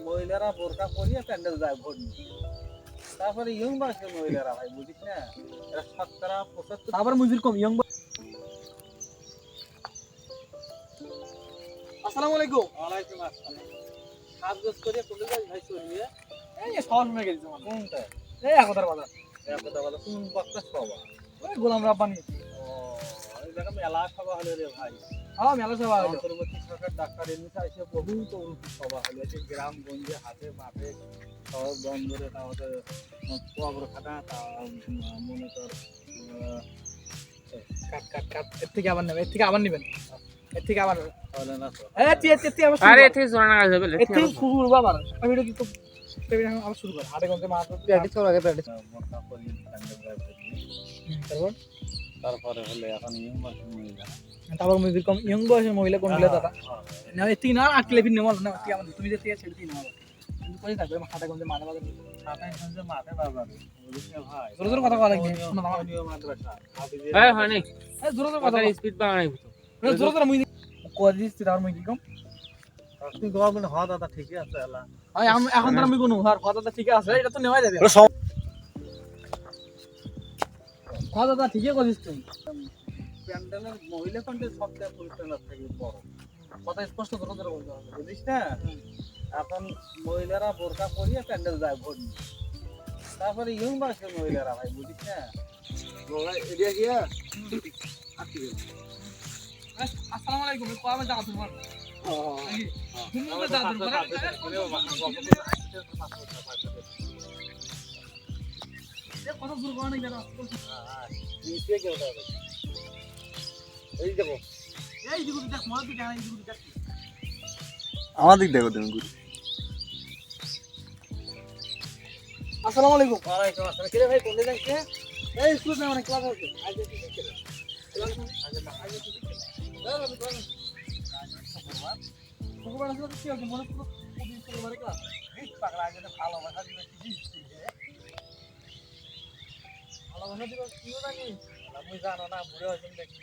মহিলারা বোরকা পরিয়ে প্যান্ডেল যায় ভোট নিতে। তারপরে ইয়ং বয়সের মহিলারা ভাই বুঝিস না, এরা ৭০-৭৫। তারপর মুজির কম ইয়ং। আসসালামু আলাইকুম। ওয়ালাইকুম আসসালাম। সাজগোজ করে কোন যাই ভাই চলিয়ে? এই যে সবার মনে গেছি তোমার। কোনটা? এই একতার বাজার। একদা বলে কোন বক্তা সভা? ওই গোলাম রাব্বানি। ও, এই জায়গা মেলা সভা হলো রে ভাই। হ্যাঁ মেলা সভা হলো। অন্তর্বর্তী সরকার ডাক্তার এমনিতে এসে বহুত সভা হলো, যে গ্রাম গঞ্জে হাটে মাঠে শহর বন্দরে, তাহলে কবরখানা, তা মনে কর কাট কাট কাট এর থেকে আবার নেবেন, এর থেকে আবার নেবেন, এর থেকে আবার নেবেন। তাহলে না তো এই তুই আবার আরে এতে জোড়া না যাবে এর থেকে শুরু আবার আমি এটা কিন্তু আবার শুরু কর আধা ঘন্টা মাত্র প্র্যাকটিস করো আগে প্র্যাকটিস। মোটা করি প্যান্ডেল যায় ভোট নিয়ে। তারপর তারপরে হলে এখন ইয়ং বয়সের মহিলা। তারপর মুজির কম ইয়ং বয়সের মহিলা কোনগুলো দাদা হ্যাঁ, না এর থেকে না আটকে ফির নেওয়া না তুই আমাদের তুমি যে থেকে ছেড়ে দিই নেওয়া কিন্তু কোথায় থাকবে হাটা গঞ্জে মাথা বাজার সাতাইশ গঞ্জে মাঠে বাজারে বুঝিস না ভাই। জোরে জোরে কথা বলা লাগবে শোনা দাও স্থানীয় মাদ্রাসা হাফিজের হ্যাঁ হয়নি এই জোরে জোরে কথা কথা বল স্পিড বাড়াই জোরে জোরে মুই কই দিস তুই আর মুই কি কম তুই গভর্নমেন্ট হওয়া দাদা ঠিকই আছে এলা। এখন তো আমি কোনো আর কথা ঠিক আছে এটা তো নেওয়া যাবে কথা ঠিকই করিস তুই প্যান্ডেলের মহিলা প্যান্ডেল সবচেয়ে পরিচালনা থেকে বড়, কথা স্পষ্ট জোরে জোরে বলতে হবে বুঝিস না। এখন মহিলারা বোরকা পরিয়ে প্যান্ডেল যায় ভোট নিতে। তারপরে ইয়ং বয়সের মহিলারা ভাই বুঝিস না, এদিকে গিয়া আটকে গেল। আসসালামু আলাইকুম কই আমি যাও তোমার কথা শুরু করা নাই দাদা এই দেখো এই দিকে দেখ মনে তো জানা এই দিকে দেখ আমার দিক দেখো তুমি গুরু। আসসালামু আলাইকুম ওয়ালাইকুম আসসালাম। কিরে ভাই কোন দিকে যাচ্ছে? এই স্কুল না মানে ক্লাস আছে আগে কি দেখতে ভগবান আসলে কি আছে মনে তো দিন করে মারে ক্লাস পাগলা আগে তো ভালোবাসা দিবে কি ভালোবাসা দিবস কিও নাকি আমি জানো না বুড়ো হয়েছেন দেখি